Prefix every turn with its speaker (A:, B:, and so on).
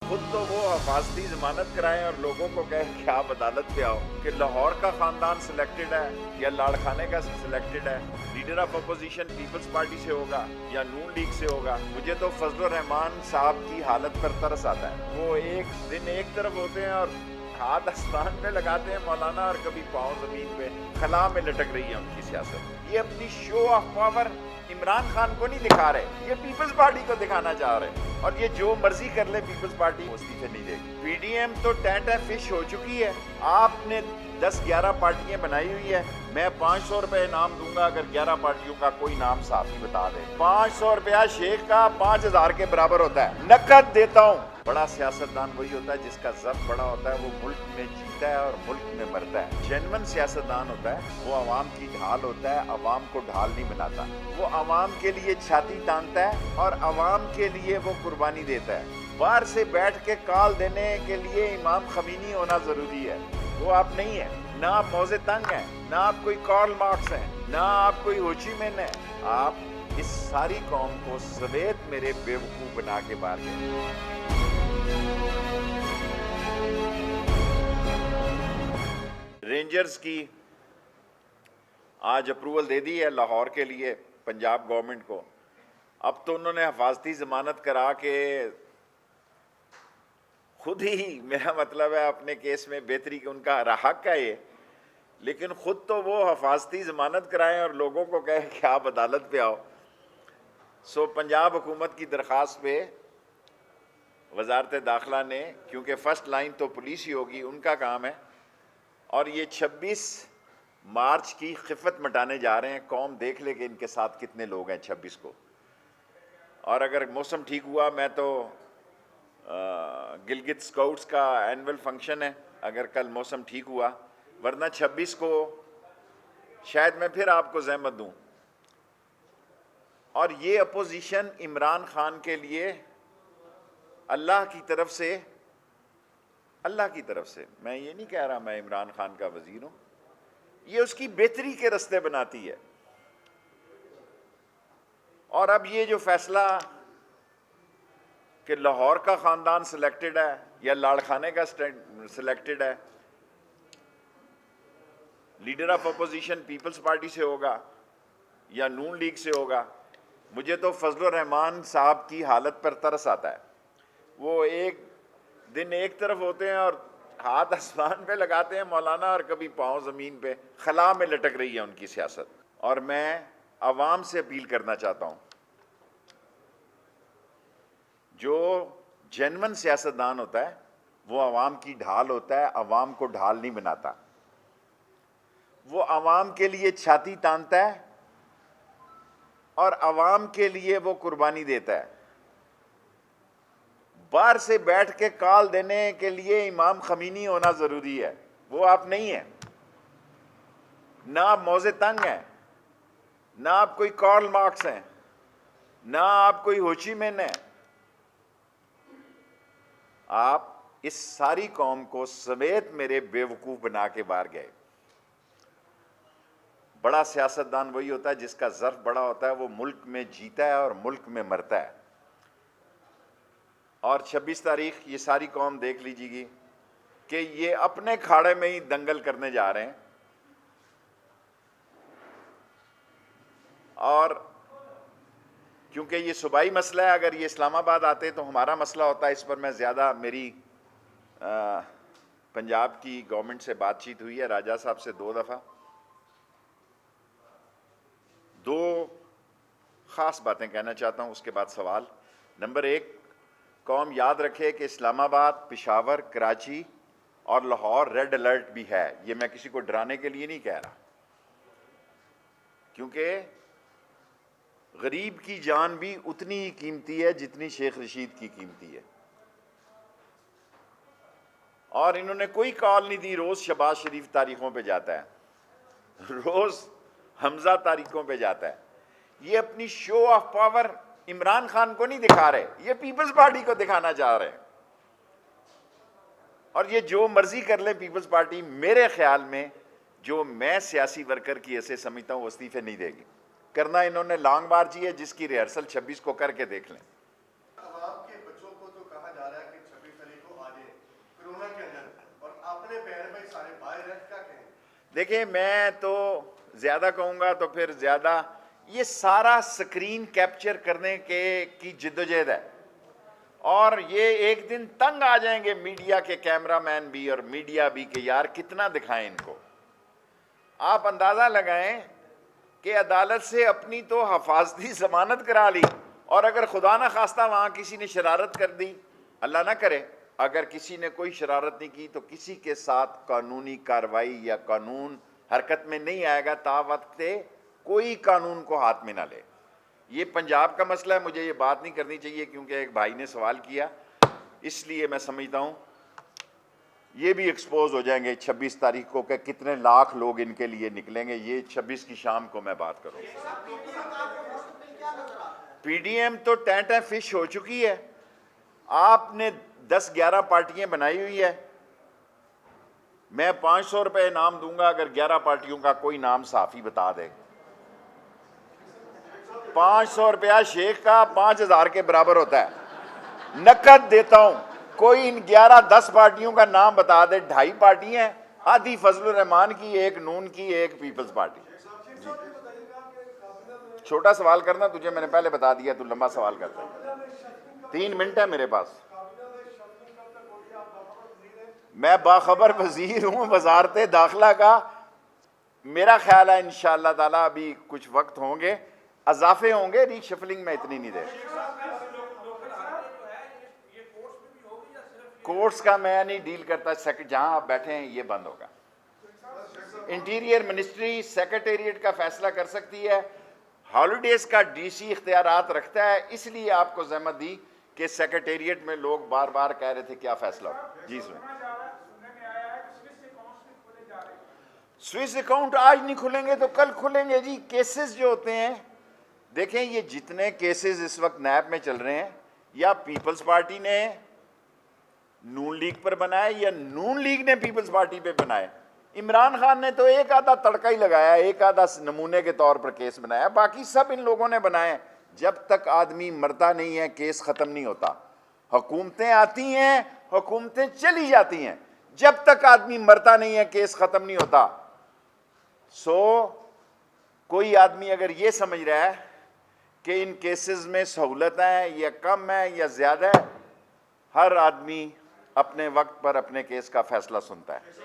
A: खुद तो वो हिफाजती जमानत कराएं और लोगों को कहें कि आप अदालत पे आओ कि लाहौर का खानदान सिलेक्टेड है या लाड़खाने का सिलेक्टेड है, leader of opposition Peoples Party से होगा या नून लीग से होगा। मुझे तो फजलुर रहमान साहब की हालत पर तरस आता है। वो एक दिन एक तरफ होते हैं और हाथ आसमान पे लगाते हैं मौलाना, और कभी पाँव जमीन पे, खला में लटक रही है उनकी सियासत। ये अपनी show off power Imran Khan को नहीं दिखा रहे, ये पीपल्स पार्टी को दिखाना चाह रहे हैं। और ये जो मर्जी कर ले पीपल्स पार्टी इस्तीफे नहीं देगी। पीडीएम तो टेंट फिश हो चुकी है। आपने 10-11 पार्टियां बनाई हुई है। मैं 500 रुपए इनाम दूंगा अगर 11 पार्टियों का कोई नाम साफ ही बता दे। 500 रुपया शेख का 5000 के बराबर होता है, नकद देता हूँ। बड़ा सियासतदान वही होता है जिसका ज़र्फ बड़ा होता है, वो मुल्क में जीता है और मुल्क में मरता है। जेन्युइन सियासतदान होता है, वो अवाम की ढाल होता है, अवाम को ढाल नहीं बनाता। वो अवाम के लिए छाती तानता है और अवाम के लिए वो कुर्बानी देता है। बाहर से बैठ के कॉल देने के लिए इमाम खमीनी होना जरूरी है, वो आप नहीं है। ना आप मौजे तंग हैं, ना आप कोई कार्ल मार्क्स हैं, ना आप कोई होची मैन है। आप इस सारी कौम को सवेत मेरे बेवकूफ बना के बाहर गए। रेंजर्स की आज अप्रूवल दे दी है लाहौर के लिए पंजाब गवर्नमेंट को। अब तो उन्होंने हिफाजती जमानत करा के खुद ही, मेरा मतलब है अपने केस में बेहतरी उनका हक है ये, लेकिन खुद तो वो हिफाजती जमानत कराएं और लोगों को कहें कि आप अदालत पे आओ। सो पंजाब हुकूमत की दरख्वास्त पे वजारत दाखिला ने, क्योंकि फ़र्स्ट लाइन तो पुलिस ही होगी, उनका काम है, और ये 26 मार्च की खिफत मटाने जा रहे हैं। कौम देख ले कि इनके साथ कितने लोग हैं 26 को। और अगर मौसम ठीक हुआ, मैं तो गिलगित स्काउट्स का एनुअल फंक्शन है, अगर कल मौसम ठीक हुआ, वरना 26 को शायद मैं फिर आपको जहमत दूं। और ये अपोजिशन इमरान खान के लिए अल्लाह की तरफ से, मैं ये नहीं कह रहा मैं इमरान खान का वजीर हूं, ये उसकी बेहतरी के रास्ते बनाती है। और अब ये जो फैसला कि लाहौर का खानदान सिलेक्टेड है या लाड़खाने का सिलेक्टेड है, leader of opposition Peoples Party से होगा या नून लीग से होगा, मुझे तो फजलुर रहमान साहब की हालत पर तरस आता है। वो एक दिन एक तरफ होते हैं और हाथ आसमान पे लगाते हैं मौलाना, और कभी पाँव ज़मीन पे, खला में लटक रही है उनकी सियासत। और मैं अवाम से अपील करना चाहता हूँ, जो जेन्युइन सियासतदान होता है वो अवाम की ढाल होता है, अवाम को ढाल नहीं बनाता। वो अवाम के लिए छाती तानता है और अवाम के लिए वो कुर्बानी देता है। बाहर से बैठ के कॉल देने के लिए इमाम खमीनी होना जरूरी है, वो आप नहीं है। ना आप मौजे तंग हैं, ना आप कोई कार्ल मार्क्स हैं, ना आप कोई होची मैन है। आप इस सारी कौम को समेत मेरे बेवकूफ बना के बाहर गए। बड़ा सियासतदान वही होता है जिसका ज़र्फ बड़ा होता है, वो मुल्क में जीता है और मुल्क में मरता है। और 26 तारीख ये सारी कौम देख लीजिएगी कि ये अपने खाड़े में ही दंगल करने जा रहे हैं। और क्योंकि ये सूबाई मसला है, अगर ये इस्लामाबाद आते तो हमारा मसला होता है। इस पर मैं ज़्यादा, मेरी पंजाब की गवर्नमेंट से बातचीत हुई है, राजा साहब से 2 दफ़ा। 2 ख़ास बातें कहना चाहता हूँ, उसके बाद सवाल। नंबर 1, कौम याद रखे कि इस्लामाबाद, पेशावर, कराची और लाहौर रेड अलर्ट भी है। ये मैं किसी को डराने के लिए नहीं कह रहा, क्योंकि गरीब की जान भी उतनी ही कीमती है जितनी शेख रशीद की कीमती है। और इन्होंने कोई कॉल नहीं दी। रोज़ शहबाज शरीफ तारीखों पे जाता है, रोज़ हमजा तारीखों पे जाता है। ये अपनी show off power Imran Khan को नहीं दिखा रहे, ये पीपल्स पार्टी को दिखाना चाह रहे हैं। और ये जो मर्जी कर ले पीपल्स पार्टी, मेरे ख्याल में जो मैं सियासी वर्कर की ऐसे समझता हूँ, वो इस्तीफे नहीं देगी। करना इन्होंने लॉन्ग मार्च ही है, जिसकी रिहर्सल 26 को करके देख लें।
B: आपके बच्चों को तो कहा जा रहा है कि 26
A: देखिए, मैं तो ज्यादा कहूंगा तो फिर ज्यादा, ये सारा स्क्रीन कैप्चर करने की जिद्दोजहद है। और ये एक दिन तंग आ जाएंगे मीडिया के कैमरामैन भी और मीडिया भी कि यार कितना दिखाएं इनको। आप अंदाजा लगाएं कि अदालत से अपनी तो हफाजती जमानत करा ली, और अगर खुदा ना खास्ता वहां किसी ने शरारत कर दी, अल्लाह ना करे, अगर किसी ने कोई शरारत नहीं की तो किसी के साथ कानूनी कार्रवाई या कानून हरकत में नहीं आएगा ता वक्त कोई कानून को हाथ में ना ले। ये पंजाब का मसला है, मुझे ये बात नहीं करनी चाहिए क्योंकि एक भाई ने सवाल किया, इसलिए मैं समझता हूं ये भी एक्सपोज हो जाएंगे 26 तारीख को कि कितने लाख लोग इनके लिए निकलेंगे। ये 26 की शाम को मैं बात करूंगा। पीडीएम तो टैं फिश हो चुकी है। आपने 10-11 पार्टियां बनाई हुई है। मैं 500 रुपए इनाम दूंगा अगर 11 पार्टियों का कोई नाम साफी बता दे। 500 रुपया शेख का 5000 के बराबर होता है। नकद देता हूं, कोई इन 11-10 पार्टियों का नाम बता दे। 2.5 पार्टियां हैं, आधी फजलुर रहमान की, एक नून की, एक पीपल्स पार्टी। छोटा सवाल करना, तुझे मैंने पहले बता दिया, तू लंबा सवाल करता है। 3 मिनट है मेरे पास। मैं बाखबर वजीर हूं वजारत दाखिला का। मेरा ख्याल है इंशाअल्लाह ताला अभी कुछ वक्त होंगे, अजाफे होंगे, रीशफलिंग में इतनी नहीं दे। कोर्ट्स का मैं नहीं डील करता, जहां आप बैठे हैं ये बंद होगा। इंटीरियर मिनिस्ट्री सेक्रेटेरिएट का फैसला कर सकती है। हॉलीडेज का डीसी इख्तियारात रखता है, इसलिए आपको जहमत दी कि सेक्रेटेरिएट में लोग बार बार कह रहे थे क्या फैसला हो। जी सुन, स्विस अकाउंट आज नहीं खुलेंगे तो कल खुलेंगे जी। केसेस जो होते हैं, देखें ये जितने केसेस इस वक्त नैब में चल रहे हैं, या पीपल्स पार्टी ने नून लीग पर बनाए या नून लीग ने पीपल्स पार्टी पे बनाए। इमरान खान ने तो एक आधा तड़का ही लगाया, एक आधा नमूने के तौर पर केस बनाया, बाकी सब इन लोगों ने बनाए। जब तक आदमी मरता नहीं है केस खत्म नहीं होता। हुकूमतें आती हैं, हुकूमतें चली जाती हैं, जब तक आदमी मरता नहीं है केस खत्म नहीं होता। कोई आदमी अगर ये समझ रहा है कि इन केसेस में सहूलत है या कम है या ज्यादा है, हर आदमी अपने वक्त पर अपने केस का फैसला सुनता है।